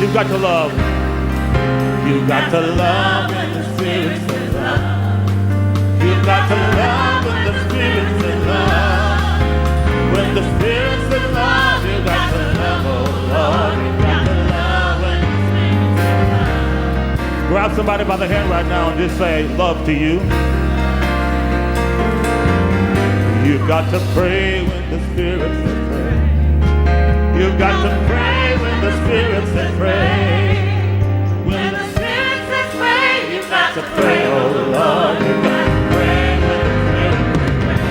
You've got to love. You've got to love when the Spirit's in love. You've got to love when the Spirit's in love. When the Spirit's in love, you've got to love, oh Lord. You've got to love when the Spirit's in love. Grab somebody by the hand right now and just say, love to you. You've got to pray when the Spirit says pray. You've got to pray when the Spirit says pray. When the Spirit says pray, you've got to pray, oh Lord. You've got to pray when the Spirit says pray.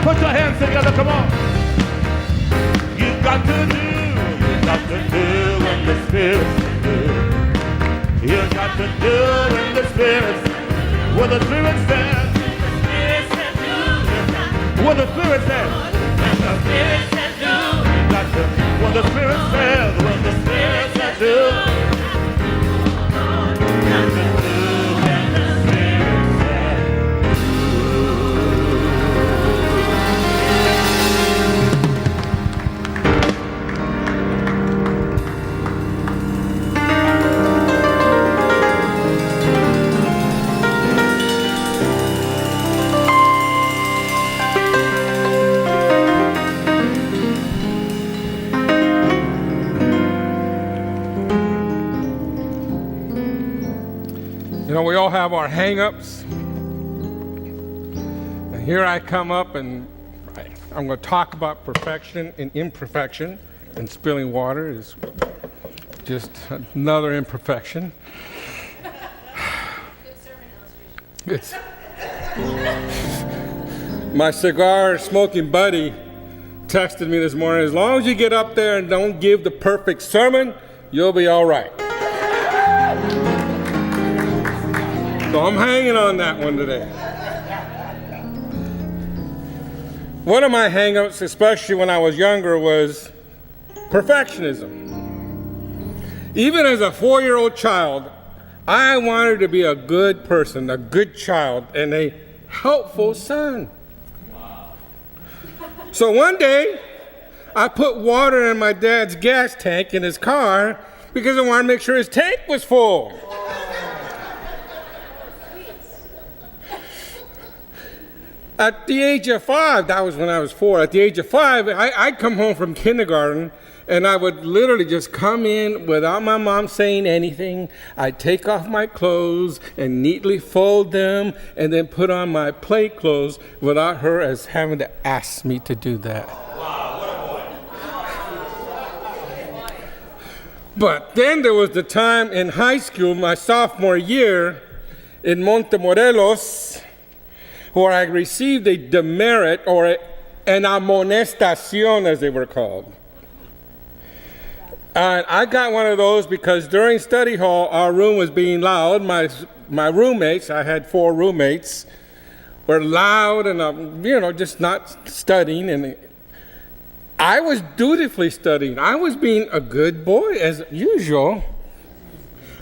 Put your hands together, come on. You've got to do when the Spirit says do. You've got to do when the Spirit says, when the Spirit says. What the Spirit says. When the Spirit says do. What the Spirit says. When the Spirit says do. When the Spirit You know, we all have our hang-ups. And here I come up and I'm going to talk about perfection and imperfection, and spilling water is just another imperfection. Good sermon illustration. My cigar smoking buddy texted me this morning, as long as you get up there and don't give the perfect sermon, you'll be all right. So I'm hanging on that one today. One of my hang-ups, especially when I was younger, was perfectionism. Even as a 4-year-old child, I wanted to be a good person, a good child, and a helpful son. So one day, I put water in my dad's gas tank in his car because I wanted to make sure his tank was full. At the age of 5, that was when I was 4, at the age of 5, I'd come home from kindergarten and I would literally just come in without my mom saying anything. I'd take off my clothes and neatly fold them and then put on my play clothes without her as having to ask me to do that. Wow, what a boy. But then there was the time in high school, my sophomore year, in Montemorelos, where I received a demerit, or an amonestación, as they were called. And I got one of those because during study hall, our room was being loud. My roommates, I had 4 roommates, were loud and, just not studying. And I was dutifully studying. I was being a good boy, as usual.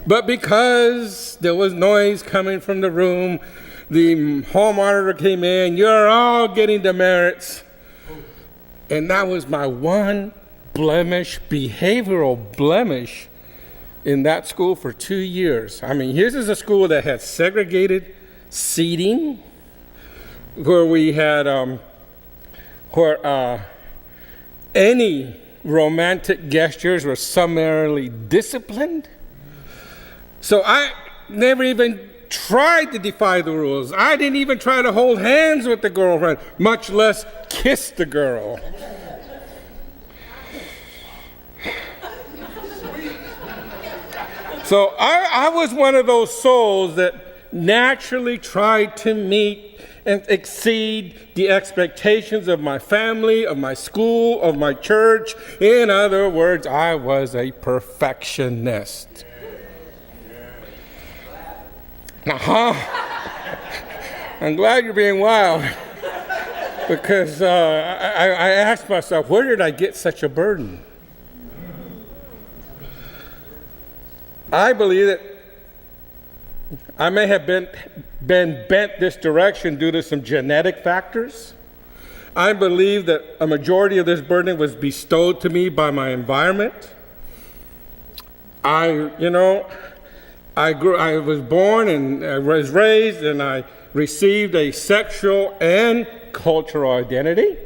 But because there was noise coming from the room, the hall monitor came in, you're all getting demerits. And that was my one blemish, behavioral blemish in that school for 2 years. I mean, here's a school that had segregated seating, where we had, any romantic gestures were summarily disciplined. So I never even tried to defy the rules. I didn't even try to hold hands with the girlfriend, much less kiss the girl. So I was one of those souls that naturally tried to meet and exceed the expectations of my family, of my school, of my church. In other words, I was a perfectionist. I'm glad you're being wild, because I asked myself, where did I get such a burden? I believe that I may have been bent this direction due to some genetic factors. I believe that a majority of this burden was bestowed to me by my environment. I was born and I was raised and I received a sexual and cultural identity.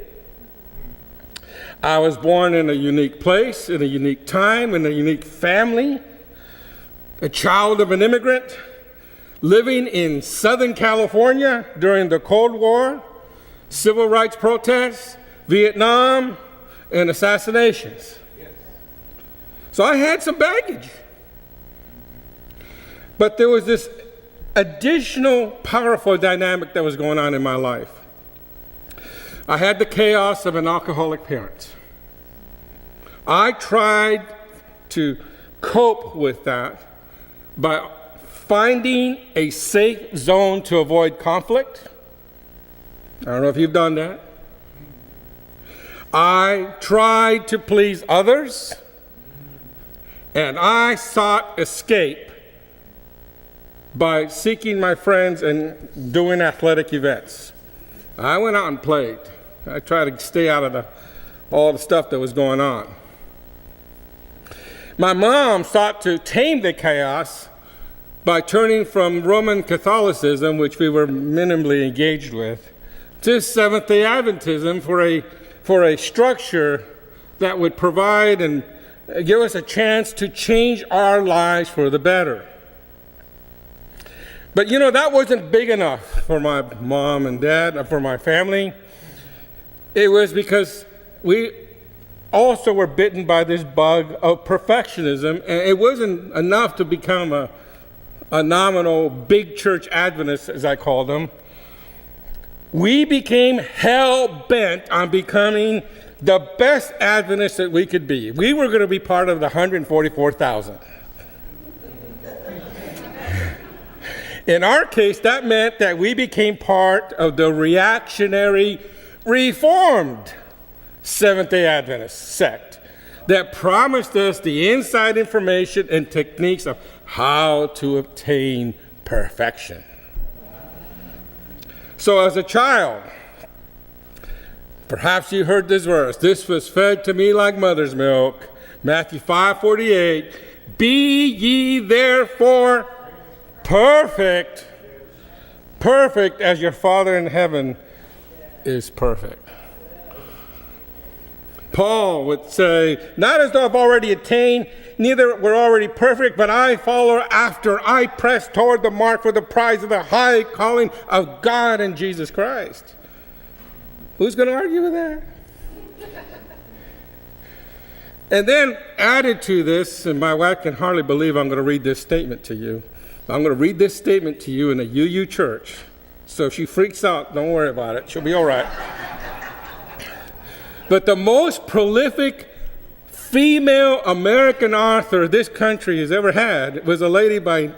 I was born in a unique place, in a unique time, in a unique family, a child of an immigrant, living in Southern California during the Cold War, civil rights protests, Vietnam, and assassinations. So I had some baggage. But there was this additional powerful dynamic that was going on in my life. I had the chaos of an alcoholic parent. I tried to cope with that by finding a safe zone to avoid conflict. I don't know if you've done that. I tried to please others, and I sought escape by seeking my friends and doing athletic events. I went out and played. I tried to stay out of all the stuff that was going on. My mom sought to tame the chaos by turning from Roman Catholicism, which we were minimally engaged with, to Seventh-day Adventism for a structure that would provide and give us a chance to change our lives for the better. But that wasn't big enough for my mom and dad, for my family. It was because we also were bitten by this bug of perfectionism, and it wasn't enough to become a nominal big church Adventist, as I call them. We became hell-bent on becoming the best Adventists that we could be. We were going to be part of the 144,000. In our case, that meant that we became part of the reactionary, Reformed Seventh-day Adventist sect that promised us the inside information and techniques of how to obtain perfection. So as a child, perhaps you heard this verse, "This was fed to me like mother's milk," Matthew 5:48, "Be ye therefore perfect as your Father in heaven is perfect." Paul would say, "Not as though I've already attained, neither we're already perfect, but I follow after. I press toward the mark for the prize of the high calling of God in Jesus Christ." Who's going to argue with that? And then added to this, and my wife can hardly believe I'm going to read this statement to you. I'm going to read this statement to you in a UU church. So if she freaks out, don't worry about it. She'll be all right. But the most prolific female American author this country has ever had was a lady by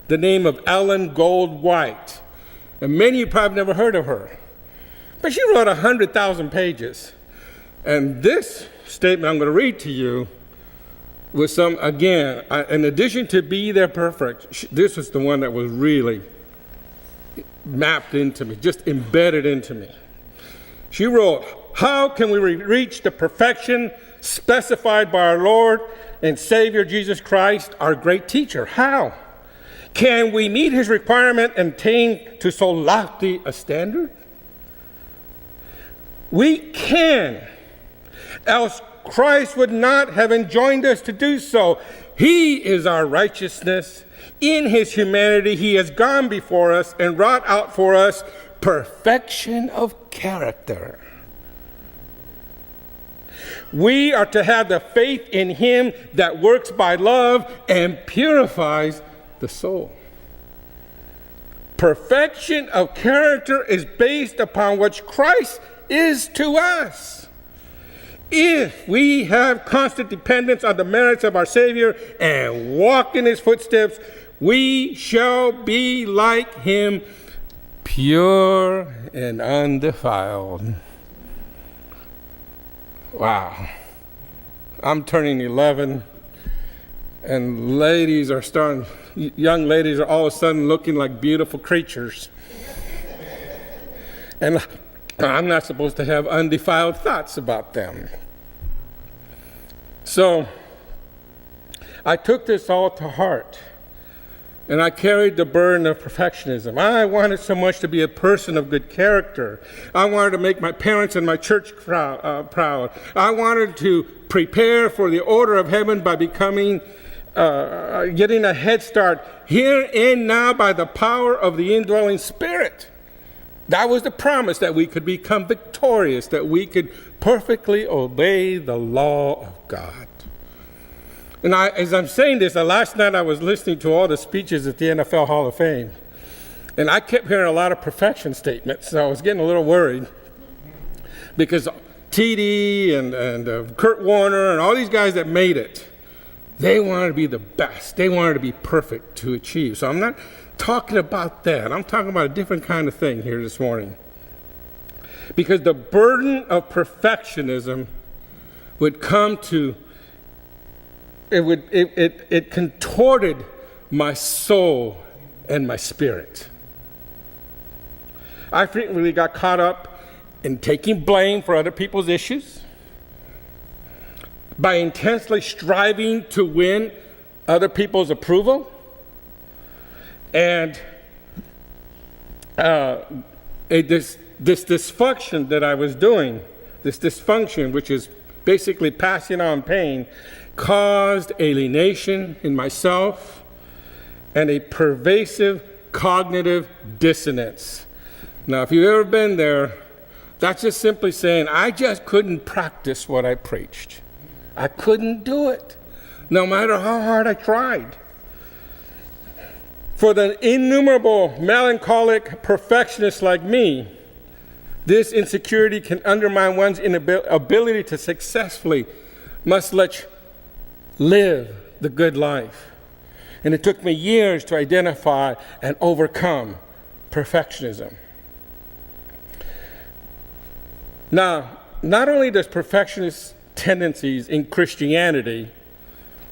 the name of Ellen Goldwhite. And many of you probably never heard of her. But she wrote 100,000 pages. And this statement I'm going to read to you was in addition to be there perfect, this was the one that was really mapped into me, just embedded into me. She wrote, "How can we reach the perfection specified by our Lord and Savior Jesus Christ, our great teacher? How? Can we meet his requirement and attain to so lofty a standard? We can, else Christ would not have enjoined us to do so. He is our righteousness. In his humanity, he has gone before us and wrought out for us perfection of character. We are to have the faith in him that works by love and purifies the soul. Perfection of character is based upon what Christ is to us. If we have constant dependence on the merits of our Savior and walk in his footsteps, we shall be like him, pure and undefiled. Wow. I'm turning 11, and young ladies are all of a sudden looking like beautiful creatures. And I'm not supposed to have undefiled thoughts about them. So I took this all to heart, and I carried the burden of perfectionism. I wanted so much to be a person of good character. I wanted to make my parents and my church proud. I wanted to prepare for the order of heaven by becoming, getting a head start here and now by the power of the indwelling Spirit. That was the promise, that we could become victorious, that we could perfectly obey the law of God. And as I'm saying this, last night I was listening to all the speeches at the NFL Hall of Fame. And I kept hearing a lot of perfection statements, so I was getting a little worried. Because TD and Kurt Warner and all these guys that made it, they wanted to be the best. They wanted to be perfect to achieve. So I'm not talking about that. I'm talking about a different kind of thing here this morning. Because the burden of perfectionism would come to, it contorted my soul and my spirit. I frequently got caught up in taking blame for other people's issues, by intensely striving to win other people's approval, and this dysfunction that I was doing, this dysfunction, which is basically passing on pain, caused alienation in myself and a pervasive cognitive dissonance. Now, if you've ever been there, that's just simply saying, I just couldn't practice what I preached. I couldn't do it, no matter how hard I tried. For the innumerable melancholic perfectionists like me, this insecurity can undermine one's ability to successfully, live the good life. And it took me years to identify and overcome perfectionism. Now, not only does perfectionist tendencies in Christianity,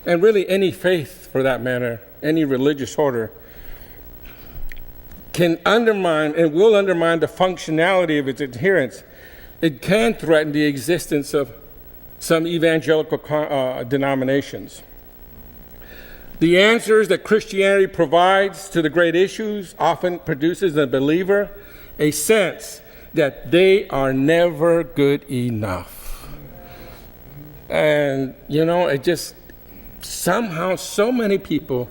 and really any faith for that matter, any religious order, can undermine and will undermine the functionality of its adherents, it can threaten the existence of some evangelical denominations. The answers that Christianity provides to the great issues often produces in a believer a sense that they are never good enough. And, it just somehow so many people,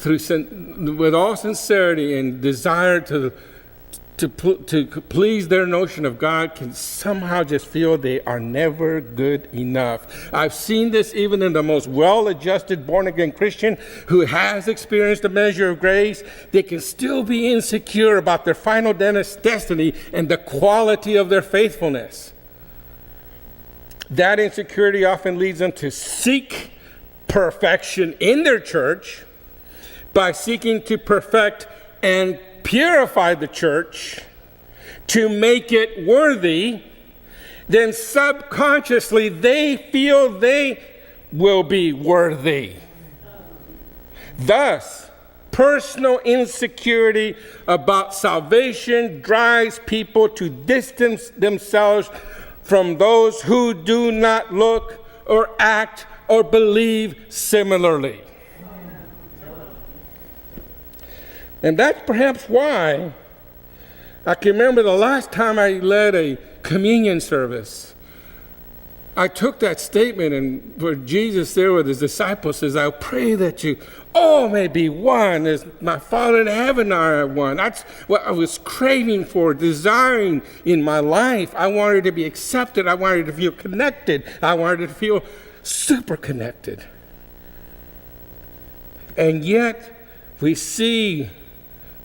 with all sincerity and desire to please their notion of God, can somehow just feel they are never good enough. I've seen this even in the most well-adjusted born-again Christian who has experienced a measure of grace. They can still be insecure about their final destiny and the quality of their faithfulness. That insecurity often leads them to seek perfection in their church by seeking to perfect and purify the church to make it worthy. Then subconsciously they feel they will be worthy. Thus, personal insecurity about salvation drives people to distance themselves from those who do not look or act or believe similarly. And that's perhaps why I can remember the last time I led a communion service. I took that statement, and where Jesus there with his disciples says, I pray that you all may be one as my Father in heaven are one. That's what I was craving for, desiring in my life. I wanted to be accepted. I wanted to feel connected. I wanted to feel super connected. And yet we see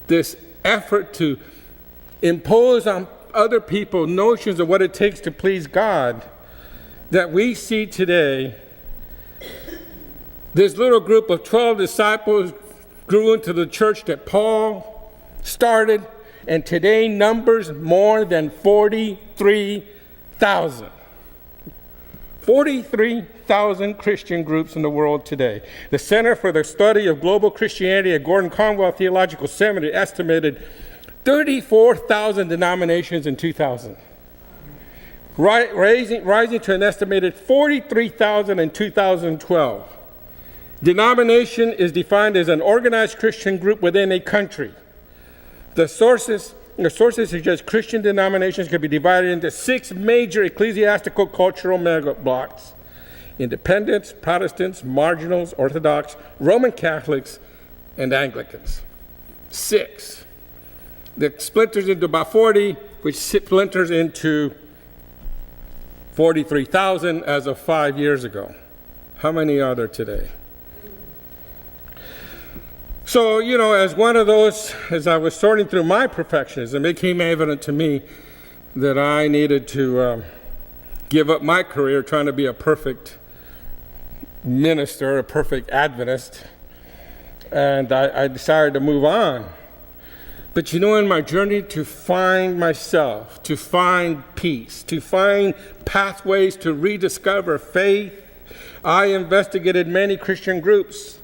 this effort to impose on other people notions of what it takes to please God that we see today. This little group of 12 disciples grew into the church that Paul started, and today numbers more than 43,000. 43,000 Christian groups in the world today. The Center for the Study of Global Christianity at Gordon Conwell Theological Seminary estimated 34,000 denominations in 2000, rising to an estimated 43,000 in 2012. Denomination is defined as an organized Christian group within a country. The sources suggest Christian denominations can be divided into 6 major ecclesiastical cultural mega blocks: Independents, Protestants, Marginals, Orthodox, Roman Catholics, and Anglicans. 6. That splinters into about 40, which splinters into 43,000 as of 5 years ago. How many are there today? So, as one of those, as I was sorting through my perfectionism, it became evident to me that I needed to give up my career trying to be a perfect minister, a perfect Adventist, and I decided to move on. But in my journey to find myself, to find peace, to find pathways to rediscover faith, I investigated many Christian groups.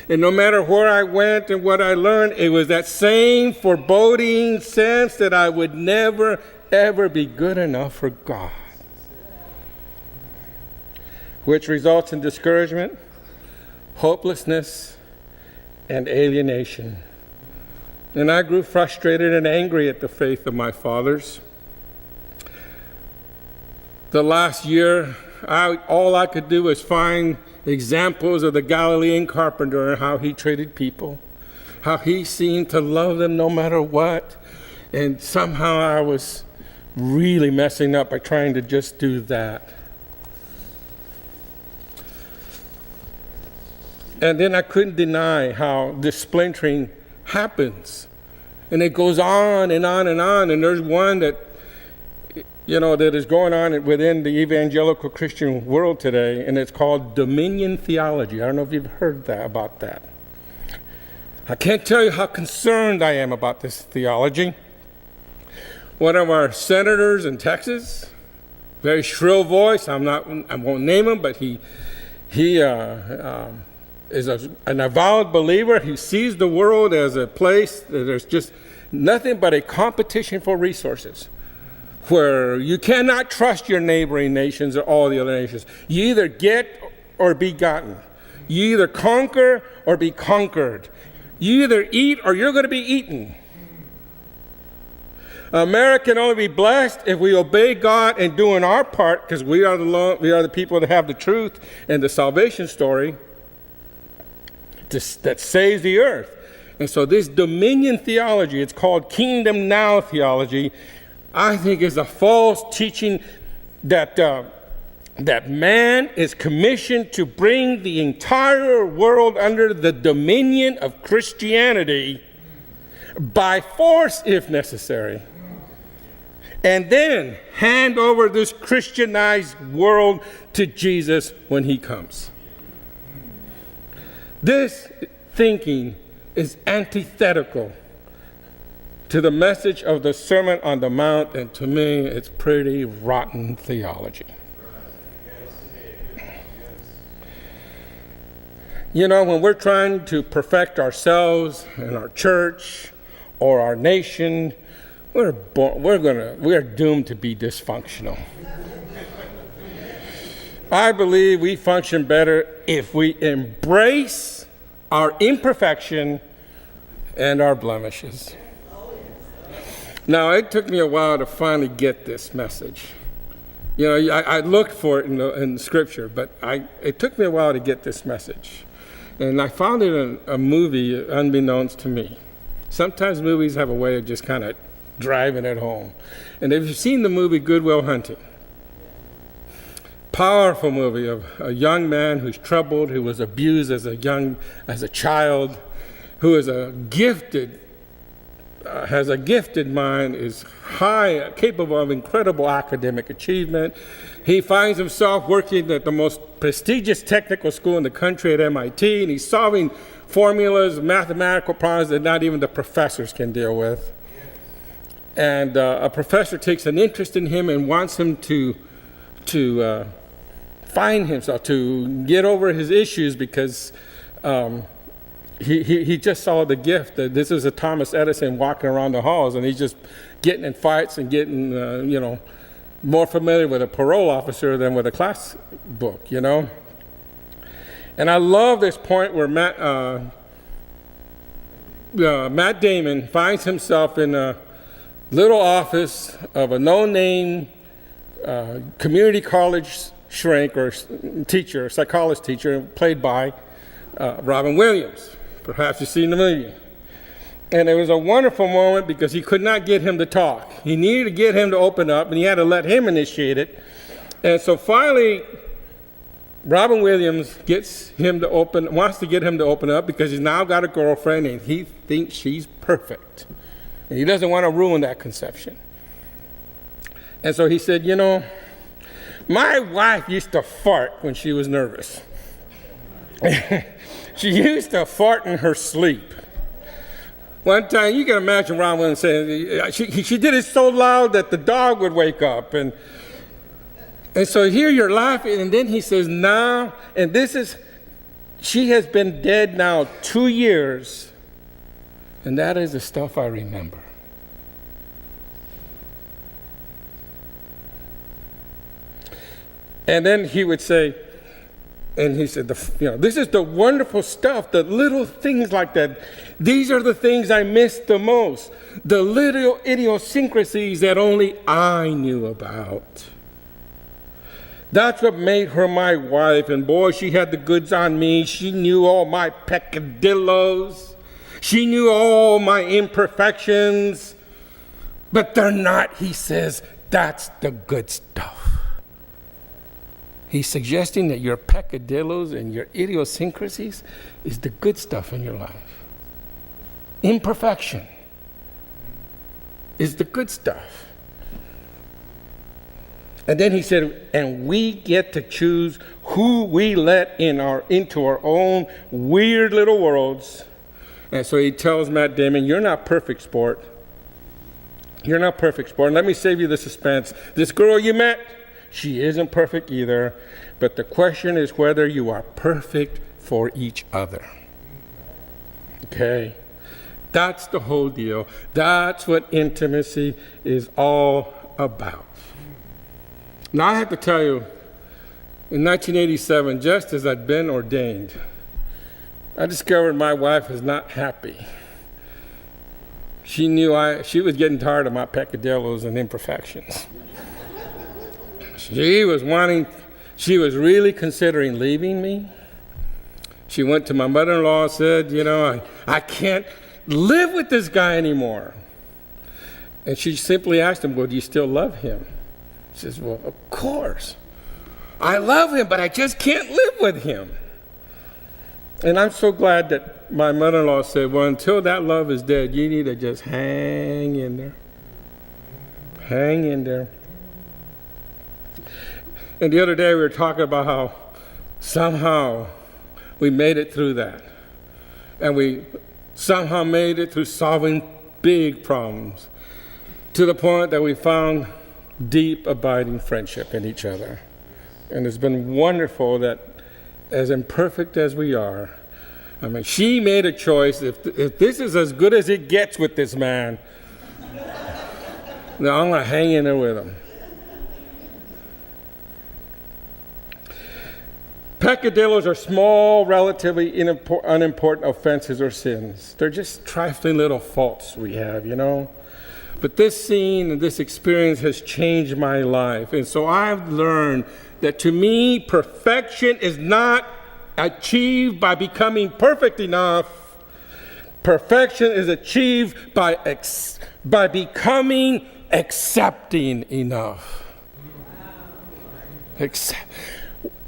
And no matter where I went and what I learned, it was that same foreboding sense that I would never, ever be good enough for God, which results in discouragement, hopelessness, and alienation. And I grew frustrated and angry at the faith of my fathers. The last year, all I could do was find examples of the Galilean carpenter and how he treated people, how he seemed to love them no matter what. And somehow I was really messing up by trying to just do that. And then I couldn't deny how this splintering happens. And it goes on and on and on. And there's one that that is going on within the evangelical Christian world today, and it's called dominion theology. I don't know if you've heard about that. I can't tell you how concerned I am about this theology. One of our senators in Texas, very shrill voice, I won't name him, but he is an avowed believer. He sees the world as a place that there's just nothing but a competition for resources, where you cannot trust your neighboring nations or all the other nations. You either get or be gotten. You either conquer or be conquered. You either eat or you're going to be eaten. America can only be blessed if we obey God and doing our part, because we are the people that have the truth and the salvation story that saves the earth. And so this dominion theology, it's called kingdom now theology, I think is a false teaching that man is commissioned to bring the entire world under the dominion of Christianity by force if necessary, and then hand over this Christianized world to Jesus when he comes. This thinking is antithetical to the message of the Sermon on the Mount, and to me, it's pretty rotten theology. When we're trying to perfect ourselves and our church or our nation, we're doomed to be dysfunctional. I believe we function better if we embrace our imperfection and our blemishes. Now, it took me a while to finally get this message. I looked for it in Scripture, but it took me a while to get this message. And I found it in a movie unbeknownst to me. Sometimes movies have a way of just kind of driving it home. And if you've seen the movie Good Will Hunting, powerful movie of a young man who's troubled, who was abused as a child, who is has a gifted mind, is high, capable of incredible academic achievement. He finds himself working at the most prestigious technical school in the country at MIT, and he's solving formulas, mathematical problems that not even the professors can deal with. And a professor takes an interest in him and wants him to find himself, to get over his issues, because he just saw the gift that this is a Thomas Edison walking around the halls, and he's just getting in fights and getting, more familiar with a parole officer than with a class book, And I love this point where Matt Damon finds himself in a little office of a no-name community college shrink or teacher, psychologist teacher, played by Robin Williams. Perhaps you've seen the movie. And it was a wonderful moment because he could not get him to talk. He needed to get him to open up, and he had to let him initiate it. And so finally, Robin Williams wants to get him to open up because he's now got a girlfriend and he thinks she's perfect. And he doesn't want to ruin that conception. And so he said, you know, my wife used to fart when she was nervous. She used to fart in her sleep. One time, you can imagine Robin Williams saying, she did it so loud that the dog would wake up. And so here you're laughing, and then he says, now, and she has been dead now 2 years, and that is the stuff I remember. And then he would say, and he said, this is the wonderful stuff, the little things like that. These are the things I miss the most, the little idiosyncrasies that only I knew about. That's what made her my wife, and boy, she had the goods on me. She knew all my peccadillos. She knew all my imperfections. But they're not, he says, that's the good stuff. He's suggesting that your peccadillos and your idiosyncrasies is the good stuff in your life. Imperfection is the good stuff. And then he said, and we get to choose who we let into our own weird little worlds. And so he tells Matt Damon, you're not perfect, sport. You're not perfect, sport. And let me save you the suspense. This girl you met, she isn't perfect either, but the question is whether you are perfect for each other. Okay? That's the whole deal. That's what intimacy is all about. Now, I have to tell you, in 1987, just as I'd been ordained, I discovered my wife was not happy. She knew she was getting tired of my peccadillos and imperfections. She was really considering leaving me. She went to my mother-in-law and said, you know, I can't live with this guy anymore. And she simply asked him, well, do you still love him? He says, well, of course. I love him, but I just can't live with him. And I'm so glad that my mother-in-law said, well, until that love is dead, you need to just hang in there. Hang in there. And the other day we were talking about how somehow we made it through that. And we somehow made it through solving big problems to the point that we found deep, abiding friendship in each other. And it's been wonderful that as imperfect as we are, I mean, she made a choice. If this is as good as it gets with this man, then I'm going to hang in there with him. Peccadillos are small, relatively unimportant offenses or sins. They're just trifling little faults we have, you know. But this scene and this experience has changed my life. And so I've learned that to me, perfection is not achieved by becoming perfect enough. Perfection is achieved by becoming accepting enough.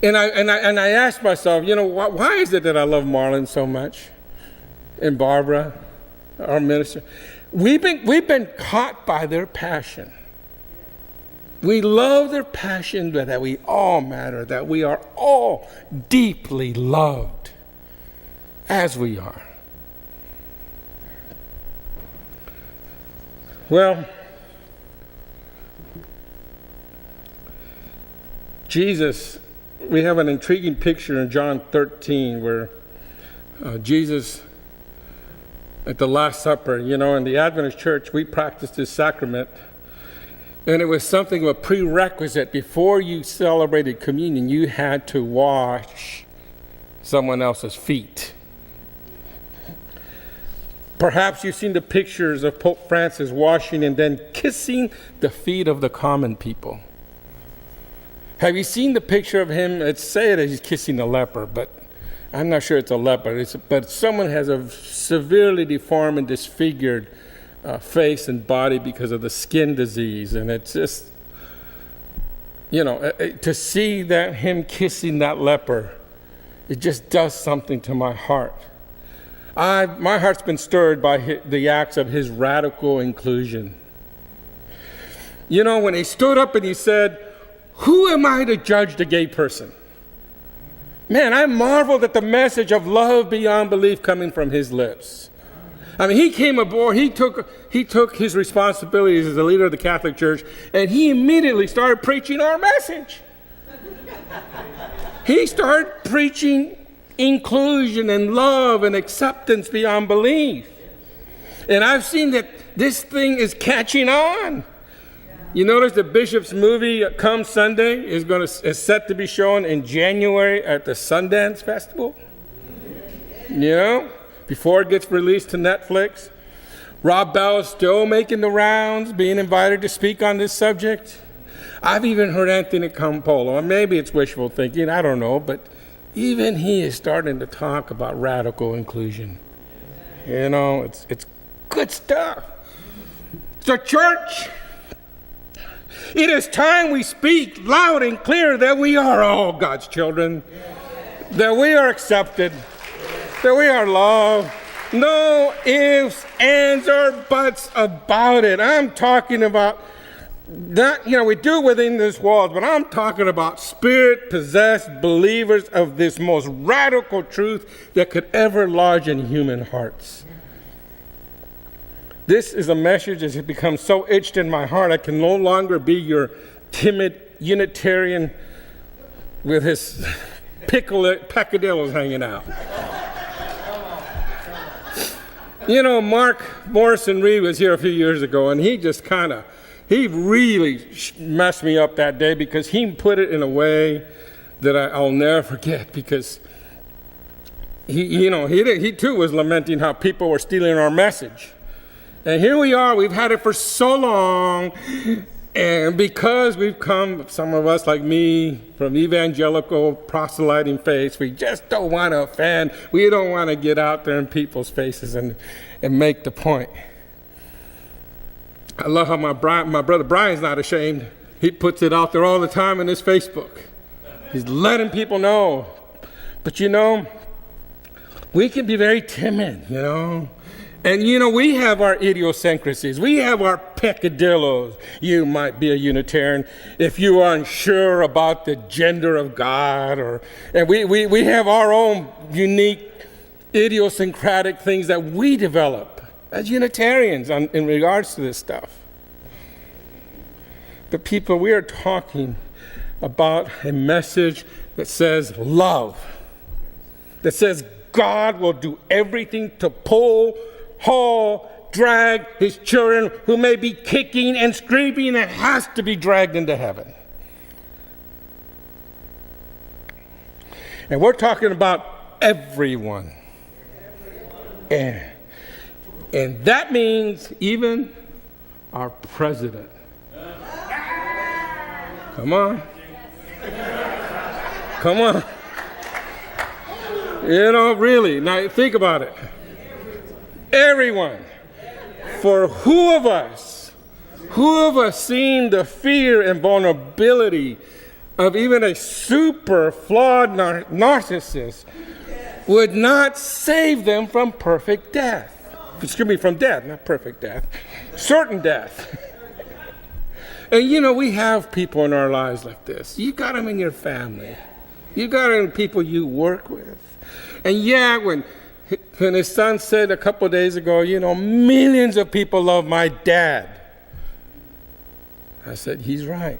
And I asked myself, you know, why is it that I love Marlon so much? And Barbara, our minister. We've been caught by their passion. We love their passion, that we all matter, that we are all deeply loved as we are. Well, Jesus, we have an intriguing picture in John 13 where Jesus, at the Last Supper, you know, in the Adventist church, we practice this sacrament. And it was something of a prerequisite. Before you celebrated communion, you had to wash someone else's feet. Perhaps you've seen the pictures of Pope Francis washing and then kissing the feet of the common people. Have you seen the picture of him? Let's say that he's kissing a leper, but I'm not sure it's a leper. But someone has a severely deformed and disfigured face and body because of the skin disease. And it's just, to see that him kissing that leper, it just does something to my heart. My heart's been stirred by the acts of his radical inclusion. When he stood up and he said, "Who am I to judge the gay person?" Man, I marveled at the message of love beyond belief coming from his lips. I mean, he came aboard, he took his responsibilities as a leader of the Catholic Church, and he immediately started preaching our message. He started preaching inclusion and love and acceptance beyond belief. And I've seen that this thing is catching on. You notice the Bishop's movie, Come Sunday, is set to be shown in January at the Sundance Festival. Before it gets released to Netflix. Rob Bell is still making the rounds, being invited to speak on this subject. I've even heard Anthony Campolo, and maybe it's wishful thinking, I don't know, but even he is starting to talk about radical inclusion. It's good stuff. So church, it is time we speak loud and clear that we are all God's children, that we are accepted, that we are loved. No ifs, ands, or buts about it. I'm talking about that, we do within these walls, but I'm talking about spirit-possessed believers of this most radical truth that could ever lodge in human hearts. This is a message that has become so etched in my heart, I can no longer be your timid Unitarian with his peccadillos hanging out. Mark Morrison Reed was here a few years ago, and he really messed me up that day because he put it in a way that I'll never forget, because he too was lamenting how people were stealing our message. And here we are, we've had it for so long, and because we've come, some of us like me, from evangelical proselyting faiths, we just don't want to offend. We don't want to get out there in people's faces and make the point. I love how my brother Brian's not ashamed. He puts it out there all the time in his Facebook. He's letting people know. But we can be very timid, And we have our idiosyncrasies. We have our peccadillos. You might be a Unitarian if you are unsure about the gender of God, and we have our own unique idiosyncratic things that we develop as Unitarians in regards to this stuff. But people, we are talking about a message that says love, that says God will do everything to pull, haul, drag his children who may be kicking and screaming and has to be dragged into heaven. And we're talking about everyone. And that means even our president. Come on. Come on. Really. Now think about it. Everyone. For who of us seen the fear and vulnerability of even a super flawed narcissist would not save them from perfect death? Excuse me, from death, not perfect death. Certain death. And we have people in our lives like this. You got them in your family. You got them in people you work with. And when his son said a couple of days ago, millions of people love my dad. I said, he's right.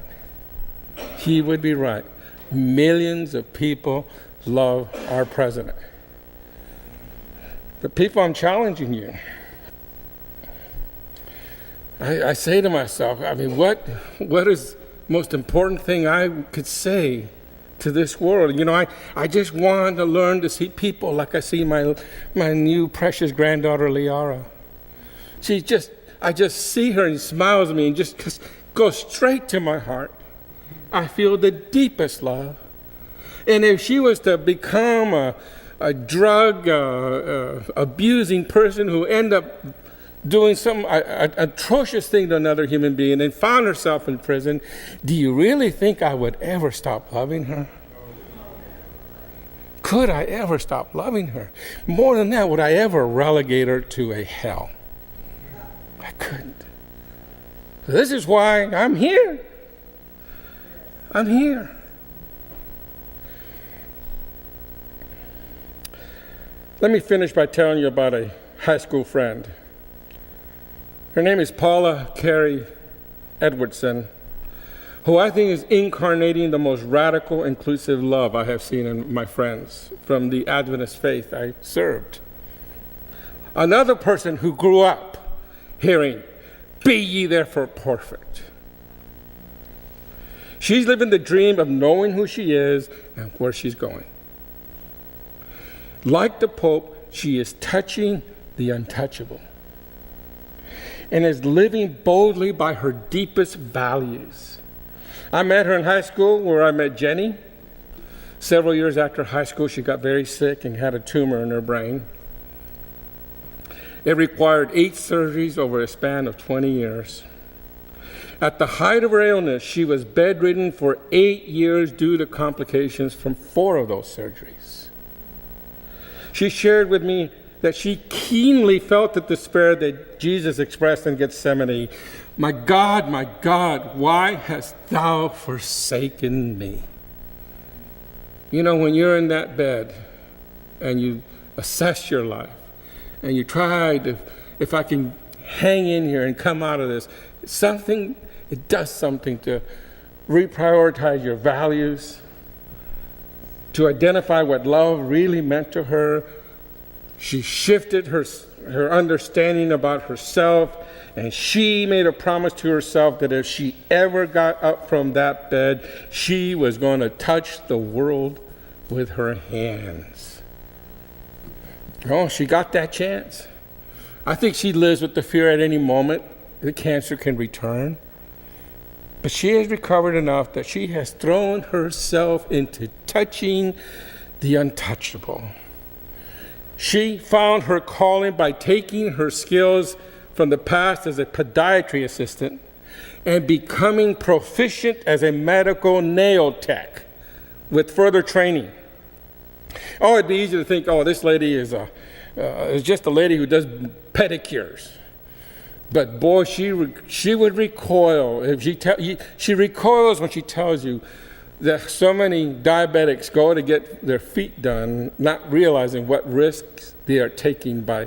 He would be right. Millions of people love our president. But people, I'm challenging you. I say to myself, what is the most important thing I could say to this world. You know, I just want to learn to see people like I see my new precious granddaughter, Liara. I just see her and she smiles at me and just goes straight to my heart. I feel the deepest love. And if she was to become a drug abusing person who end up doing some atrocious thing to another human being and found herself in prison, do you really think I would ever stop loving her? Could I ever stop loving her? More than that, would I ever relegate her to a hell? I couldn't. So this is why I'm here. I'm here. Let me finish by telling you about a high school friend. Her name is Paula Edwardson, who I think is incarnating the most radical, inclusive love I have seen in my friends from the Adventist faith I served. Another person who grew up hearing, "Be ye therefore perfect." She's living the dream of knowing who she is and where she's going. Like the Pope, she is touching the untouchable and is living boldly by her deepest values. I met her in high school where I met Jenny. Several years after high school, she got very sick and had a tumor in her brain. It required 8 surgeries over a span of 20 years. At the height of her illness, she was bedridden for 8 years due to complications from 4 of those surgeries. She shared with me that she keenly felt the despair that Jesus expressed in Gethsemane. My God, why hast thou forsaken me?" You know, when you're in that bed and you assess your life and you try to, if I can hang in here and come out of this, it does something to reprioritize your values, to identify what love really meant to her. She shifted her understanding about herself, and she made a promise to herself that if she ever got up from that bed, she was going to touch the world with her hands. Oh, she got that chance. I think she lives with the fear at any moment the cancer can return. But she has recovered enough that she has thrown herself into touching the untouchable. She found her calling by taking her skills from the past as a podiatry assistant and becoming proficient as a medical nail tech with further training. Oh, it'd be easy to think, oh, this lady is just a lady who does pedicures. But boy, she would recoil if she recoils when she tells you that so many diabetics go to get their feet done, not realizing what risks they are taking by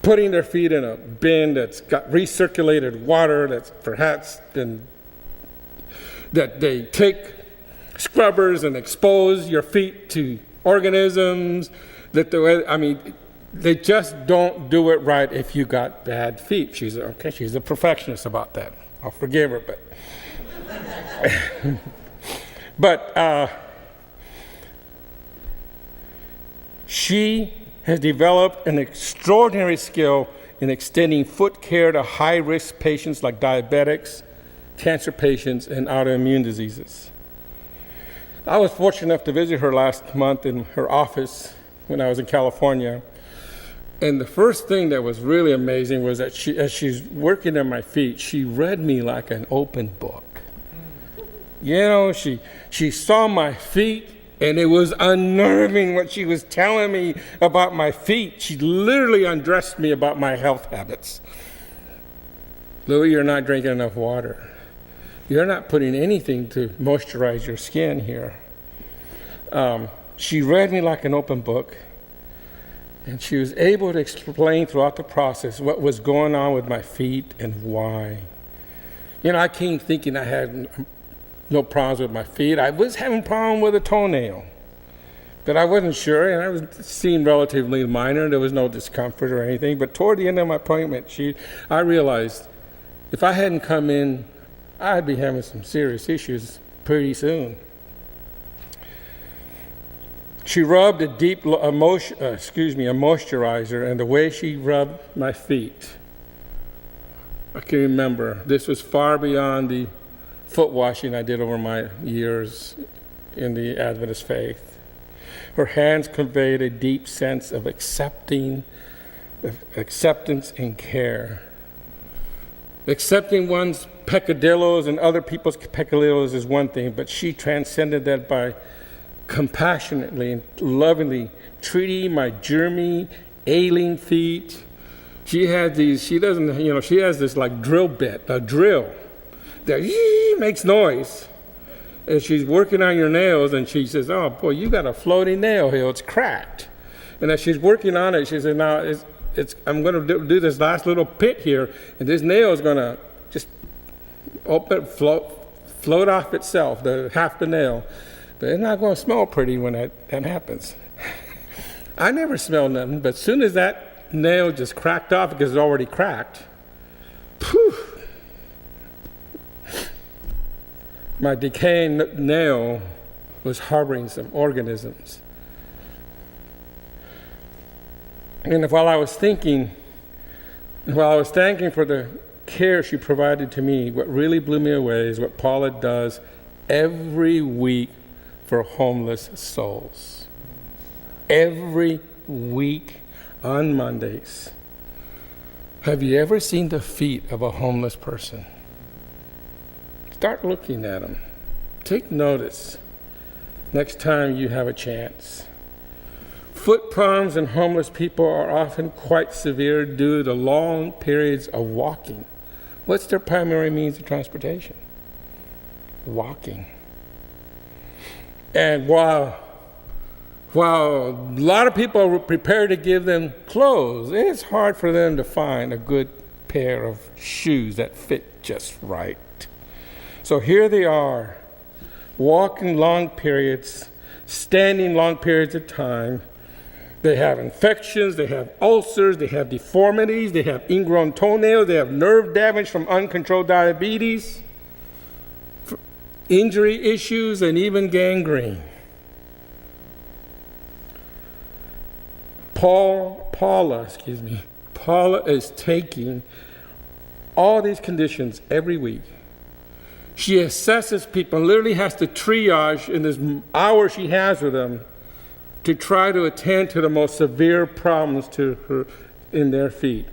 putting their feet in a bin that's got recirculated water that's perhaps been, that they take scrubbers and expose your feet to organisms, they just don't do it right if you got bad feet. She's a perfectionist about that. I'll forgive her, but she has developed an extraordinary skill in extending foot care to high-risk patients like diabetics, cancer patients, and autoimmune diseases. I was fortunate enough to visit her last month in her office when I was in California. And the first thing that was really amazing was that as she's working on my feet, she read me like an open book. You know, she saw my feet, and it was unnerving what she was telling me about my feet. She literally undressed me about my health habits. Louie, you're not drinking enough water. You're not putting anything to moisturize your skin here. She read me like an open book, and she was able to explain throughout the process what was going on with my feet and why. You know, I came thinking I had no problems with my feet. I was having a problem with a toenail, but I wasn't sure, and it seemed relatively minor. There was no discomfort or anything. But toward the end of my appointment, I realized if I hadn't come in, I'd be having some serious issues pretty soon. She rubbed a moisturizer, and the way she rubbed my feet, I can remember, this was far beyond the foot washing I did over my years in the Adventist faith. Her hands conveyed a deep sense of acceptance and care. Accepting one's peccadillos and other people's peccadillos is one thing, but she transcended that by compassionately and lovingly treating my germy, ailing feet. She has this like drill bit, a drill that makes noise. And she's working on your nails, and she says, "Oh boy, you got a floating nail here, it's cracked." And as she's working on it, she said, "Now I'm going to do this last little pit here, and this nail is going to just float off itself, half the nail. But it's not going to smell pretty when that happens." I never smelled nothing, but as soon as that nail just cracked off because it's already cracked, phew, my decaying nail was harboring some organisms. And while I was thanking for the care she provided to me, what really blew me away is what Paula does every week for homeless souls. Every week on Mondays. Have you ever seen the feet of a homeless person? Start looking at them. Take notice next time you have a chance. Foot problems in homeless people are often quite severe due to long periods of walking. What's their primary means of transportation? Walking. And while a lot of people are prepared to give them clothes, it's hard for them to find a good pair of shoes that fit just right. So here they are, walking long periods, standing long periods of time. They have infections, they have ulcers, they have deformities, they have ingrown toenails, they have nerve damage from uncontrolled diabetes, injury issues, and even gangrene. Paula is taking all these conditions every week. She assesses people, literally has to triage in this hour she has with them to try to attend to the most severe problems to her in their feet.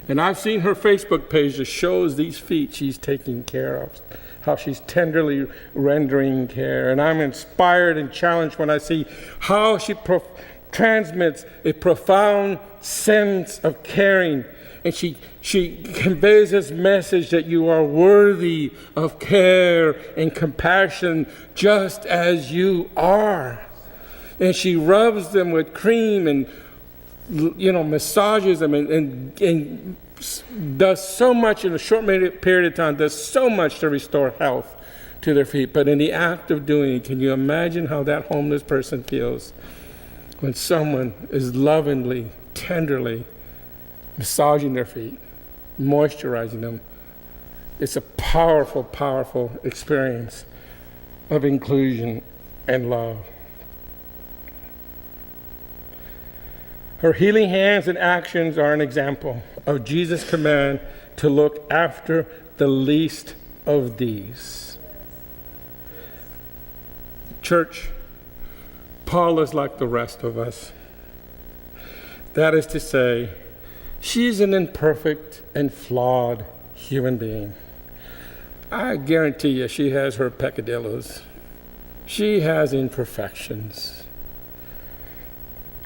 And I've seen her Facebook page that shows these feet she's taking care of, how she's tenderly rendering care. And I'm inspired and challenged when I see how she transmits a profound sense of caring. And she conveys this message that you are worthy of care and compassion just as you are. And she rubs them with cream and, massages them and does so much in a short period of time, does so much to restore health to their feet. But in the act of doing it, can you imagine how that homeless person feels when someone is lovingly, tenderly massaging their feet, moisturizing them? It's a powerful, powerful experience of inclusion and love. Her healing hands and actions are an example of Jesus' command to look after the least of these. Church, Paula is like the rest of us. That is to say, she's an imperfect and flawed human being. I guarantee you she has her peccadillos. She has imperfections.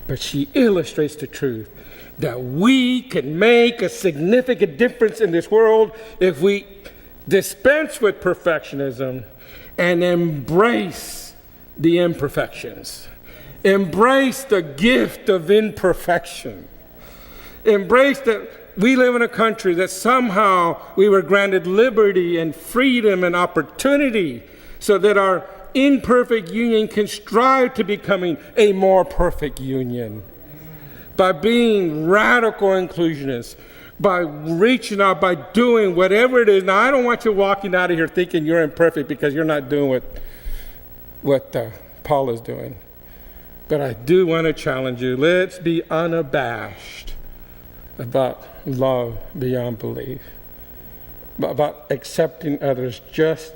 But she illustrates the truth that we can make a significant difference in this world if we dispense with perfectionism and embrace the imperfections. Embrace the gift of imperfection. Embrace that we live in a country that somehow we were granted liberty and freedom and opportunity so that our imperfect union can strive to becoming a more perfect union. By being radical inclusionists, by reaching out, by doing whatever it is. Now, I don't want you walking out of here thinking you're imperfect because you're not doing what Paula's doing. But I do want to challenge you. Let's be unabashed about love beyond belief, about accepting others just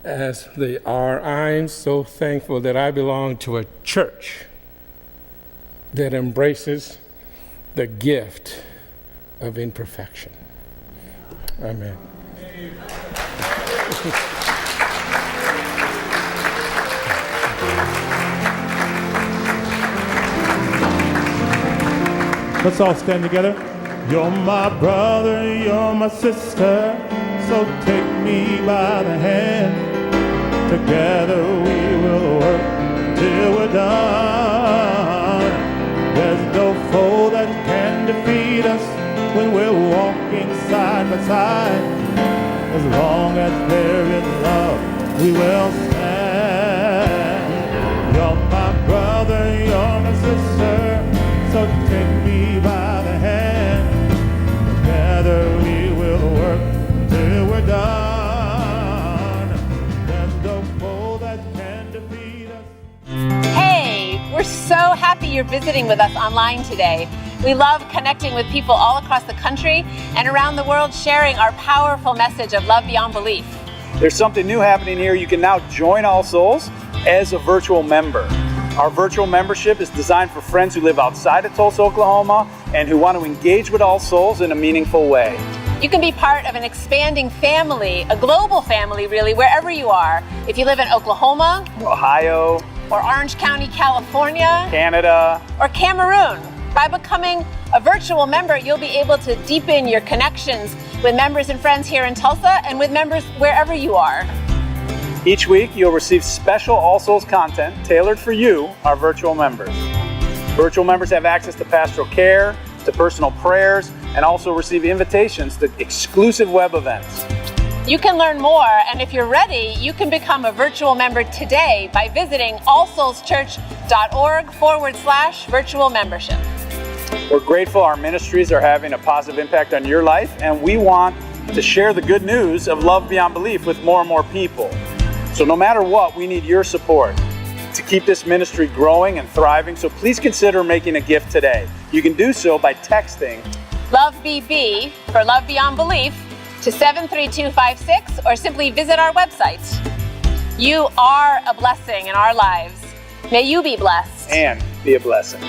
as they are. I'm so thankful that I belong to a church that embraces the gift of imperfection. Amen. Let's all stand together. You're my brother, you're my sister, so take me by the hand. Together we will work till we're done. There's no foe that can defeat us when we're walking side by side. As long as there is love, we will stand. You're my brother, you're my sister, so take me by the hand. Together we will work till we're done. There's no foe that can defeat us. Hey, we're so happy you're visiting with us online today. We love connecting with people all across the country and around the world, sharing our powerful message of love beyond belief. There's something new happening here. You can now join All Souls as a virtual member. Our virtual membership is designed for friends who live outside of Tulsa, Oklahoma, and who want to engage with All Souls in a meaningful way. You can be part of an expanding family, a global family really, wherever you are. If you live in Oklahoma, Ohio, or Orange County, California, Canada, or Cameroon. By becoming a virtual member, you'll be able to deepen your connections with members and friends here in Tulsa and with members wherever you are. Each week, you'll receive special All Souls content tailored for you, our virtual members. Virtual members have access to pastoral care, to personal prayers, and also receive invitations to exclusive web events. You can learn more, and if you're ready, you can become a virtual member today by visiting allsoulschurch.org/virtual membership. We're grateful our ministries are having a positive impact on your life, and we want to share the good news of love beyond belief with more and more people. So no matter what, we need your support to keep this ministry growing and thriving, so please consider making a gift today. You can do so by texting LOVEBB for Love Beyond Belief to 73256, or simply visit our website. You are a blessing in our lives. May you be blessed and be a blessing.